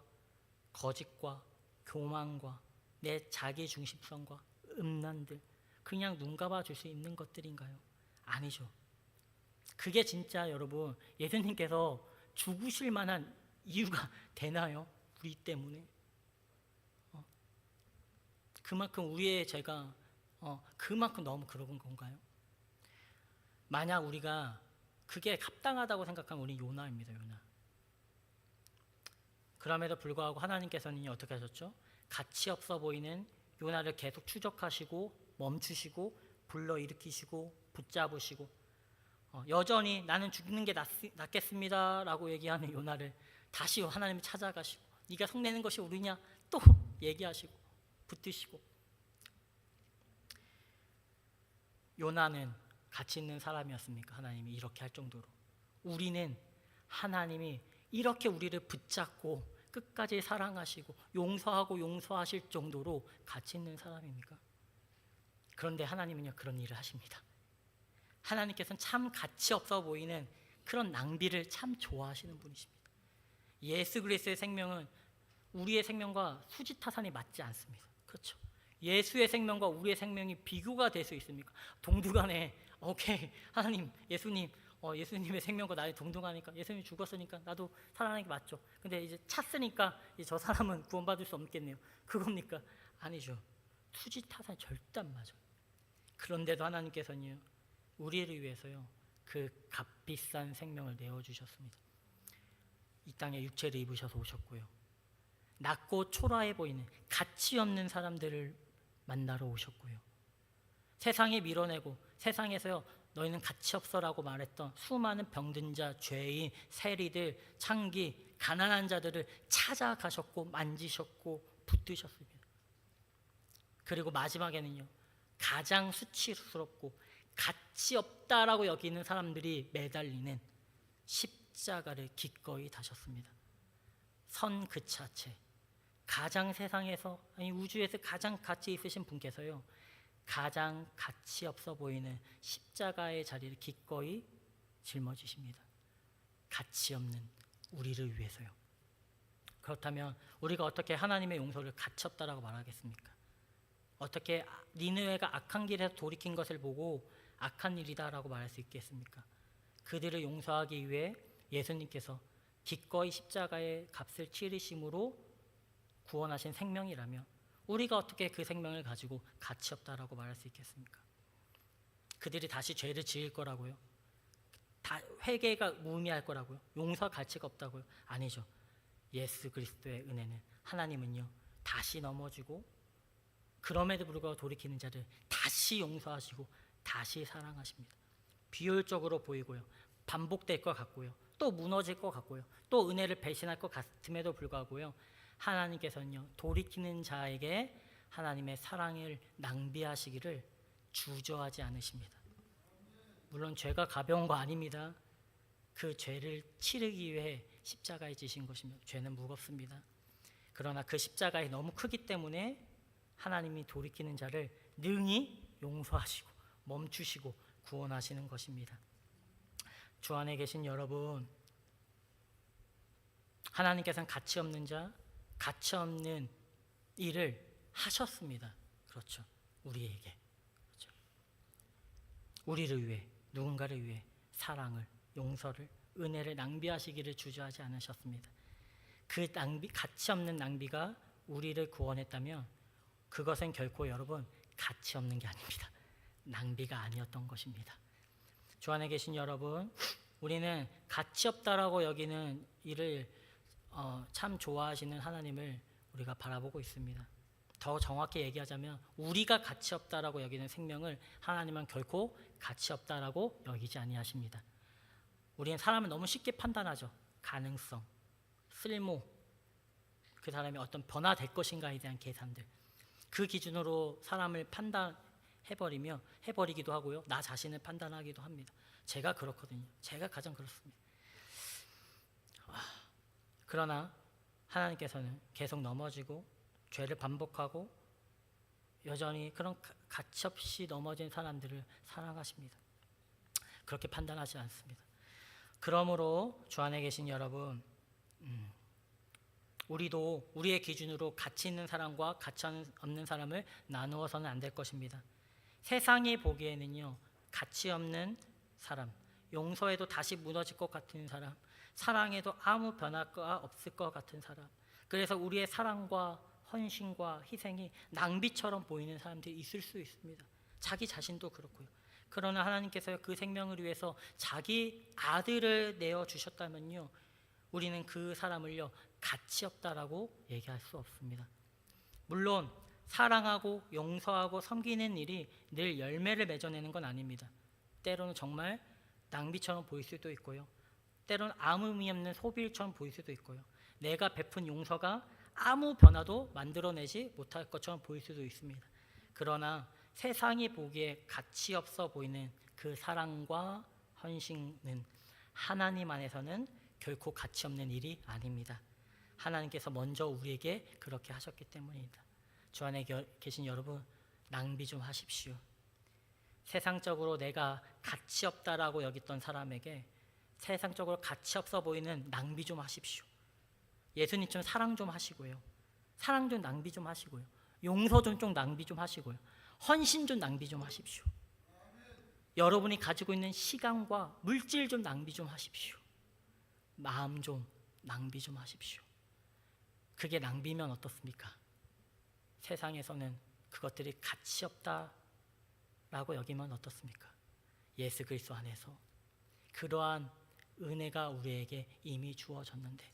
A: 거짓과 교만과 내 자기 중심성과 음란들, 그냥 눈 감아줄 수 있는 것들인가요? 아니죠. 그게 진짜 여러분 예수님께서 죽으실 만한 이유가 되나요? 우리 때문에? 그만큼 우리의 죄가 그만큼 너무 그런 건가요? 만약 우리가 그게 합당하다고 생각하면 우리 요나입니다. 요나. 그럼에도 불구하고 하나님께서는 어떻게 하셨죠? 가치 없어 보이는 요나를 계속 추적하시고 멈추시고 불러일으키시고 붙잡으시고 여전히 나는 죽는 게 낫겠습니다 라고 얘기하는 요나를 다시 하나님이 찾아가시고 네가 성내는 것이 옳으냐 또 얘기하시고 붙드시고. 요나는 가치 있는 사람이었습니까? 하나님이 이렇게 할 정도로. 우리는 하나님이 이렇게 우리를 붙잡고 끝까지 사랑하시고 용서하고 용서하실 정도로 가치 있는 사람입니까? 그런데 하나님은요, 그런 일을 하십니다. 하나님께서는 참 가치 없어 보이는 그런 낭비를 참 좋아하시는 분이십니다. 예수 그리스도의 생명은 우리의 생명과 수지타산이 맞지 않습니다. 그렇죠? 예수의 생명과 우리의 생명이 비교가 될 수 있습니까? 동등하네. 오케이, 하나님, 예수님, 예수님의 생명과 나의 동등하니까, 예수님이 죽었으니까 나도 살아나는 게 맞죠. 근데 이제 찼으니까 이제 저 사람은 구원받을 수 없겠네요. 그겁니까? 아니죠. 수지타산이 절대 안 맞아요. 그런데도 하나님께서는요, 우리를 위해서요, 그 값비싼 생명을 내어주셨습니다. 이 땅에 육체를 입으셔서 오셨고요, 낮고 초라해 보이는 가치 없는 사람들을 만나러 오셨고요, 세상에 밀어내고 세상에서요, 너희는 가치 없어라고 말했던 수많은 병든 자, 죄인, 세리들, 창기, 가난한 자들을 찾아가셨고 만지셨고 붙드셨습니다. 그리고 마지막에는요, 가장 수치스럽고 가치 없다라고 여기는 사람들이 매달리는 십자가를 기꺼이 다셨습니다. 선 그 자체, 가장 세상에서, 아니 우주에서 가장 가치 있으신 분께서요, 가장 가치 없어 보이는 십자가의 자리를 기꺼이 짊어지십니다. 가치 없는 우리를 위해서요. 그렇다면 우리가 어떻게 하나님의 용서를 가치 없다라고 말하겠습니까? 어떻게 니느웨가 악한 길에서 돌이킨 것을 보고 악한 일이다라고 말할 수 있겠습니까? 그들을 용서하기 위해 예수님께서 기꺼이 십자가의 값을 치르심으로 구원하신 생명이라며 우리가 어떻게 그 생명을 가지고 가치 없다라고 말할 수 있겠습니까? 그들이 다시 죄를 지을 거라고요? 다 회개가 무의미할 거라고요? 용서 가치가 없다고요? 아니죠. 예수 그리스도의 은혜는, 하나님은요, 다시 넘어지고 그럼에도 불구하고 돌이키는 자를 다시 용서하시고 다시 사랑하십니다. 비효율적으로 보이고요, 반복될 것 같고요, 또 무너질 것 같고요, 또 은혜를 배신할 것 같음에도 불구하고요, 하나님께서는요, 돌이키는 자에게 하나님의 사랑을 낭비하시기를 주저하지 않으십니다. 물론 죄가 가벼운 거 아닙니다. 그 죄를 치르기 위해 십자가에 지신 것이며 죄는 무겁습니다. 그러나 그 십자가에 너무 크기 때문에 하나님이 돌이키는 자를 능히 용서하시고 멈추시고 구원하시는 것입니다. 주 안에 계신 여러분, 하나님께서는 가치 없는 자, 가치 없는 일을 하셨습니다. 그렇죠. 우리에게, 그렇죠. 우리를 위해, 누군가를 위해 사랑을, 용서를, 은혜를 낭비하시기를 주저하지 않으셨습니다. 그 가치 없는 낭비가 우리를 구원했다면 그것은 결코 여러분 가치 없는 게 아닙니다. 낭비가 아니었던 것입니다. 주 안에 계신 여러분, 우리는 가치 없다라고 여기는 일을 참 좋아하시는 하나님을 우리가 바라보고 있습니다. 더 정확히 얘기하자면 우리가 가치 없다라고 여기는 생명을 하나님은 결코 가치 없다라고 여기지 아니하십니다. 우리는 사람을 너무 쉽게 판단하죠. 가능성, 쓸모, 그 사람이 어떤 변화될 것인가에 대한 계산들, 그 기준으로 사람을 해버리기도 하고요, 나 자신을 판단하기도 합니다. 제가 그렇거든요. 제가 가장 그렇습니다. 그러나 하나님께서는 계속 넘어지고 죄를 반복하고 여전히 그런 가치 없이 넘어진 사람들을 사랑하십니다. 그렇게 판단하지 않습니다. 그러므로 주 안에 계신 여러분, 우리도 우리의 기준으로 가치 있는 사람과 가치 없는 사람을 나누어서는 안 될 것입니다. 세상이 보기에는요, 가치 없는 사람, 용서해도 다시 무너질 것 같은 사람, 사랑해도 아무 변화가 없을 것 같은 사람, 그래서 우리의 사랑과 헌신과 희생이 낭비처럼 보이는 사람들이 있을 수 있습니다. 자기 자신도 그렇고요. 그러나 하나님께서 그 생명을 위해서 자기 아들을 내어주셨다면요, 우리는 그 사람을요 가치 없다라고 얘기할 수 없습니다. 물론 사랑하고 용서하고 섬기는 일이 늘 열매를 맺어내는 건 아닙니다. 때로는 정말 낭비처럼 보일 수도 있고요, 때로는 아무 의미 없는 소비일처럼 보일 수도 있고요, 내가 베푼 용서가 아무 변화도 만들어내지 못할 것처럼 보일 수도 있습니다. 그러나 세상이 보기에 가치 없어 보이는 그 사랑과 헌신은 하나님 안에서는 결코 가치 없는 일이 아닙니다. 하나님께서 먼저 우리에게 그렇게 하셨기 때문입니다. 주 안에 계신 여러분, 낭비 좀 하십시오. 세상적으로 내가 가치 없다라고 여겼던 사람에게 세상적으로 가치 없어 보이는 낭비 좀 하십시오. 예수님처럼 사랑 좀 하시고요. 사랑 좀 낭비 좀 하시고요. 용서 좀 낭비 좀 하시고요. 헌신 좀 낭비 좀 하십시오. 여러분이 가지고 있는 시간과 물질 좀 낭비 좀 하십시오. 마음 좀 낭비 좀 하십시오. 그게 낭비면 어떻습니까? 세상에서는 그것들이 가치 없다라고 여기면 어떻습니까? 예수 그리스도 안에서 그러한 은혜가 우리에게 이미 주어졌는데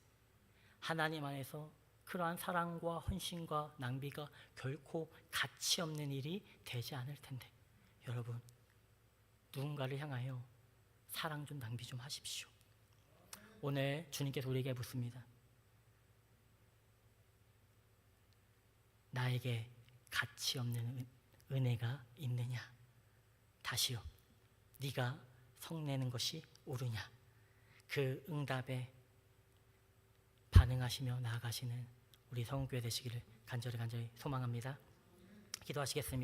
A: 하나님 안에서 그러한 사랑과 헌신과 낭비가 결코 가치 없는 일이 되지 않을 텐데 여러분, 누군가를 향하여 사랑 좀 낭비 좀 하십시오. 오늘 주님께서 우리에게 묻습니다. 나에게 가치 없는 은혜가 있느냐? 다시요, 네가 성내는 것이 옳으냐? 그 응답에 반응하시며 나아가시는 우리 성은교회 되시기를 간절히 소망합니다. 기도하시겠습니다.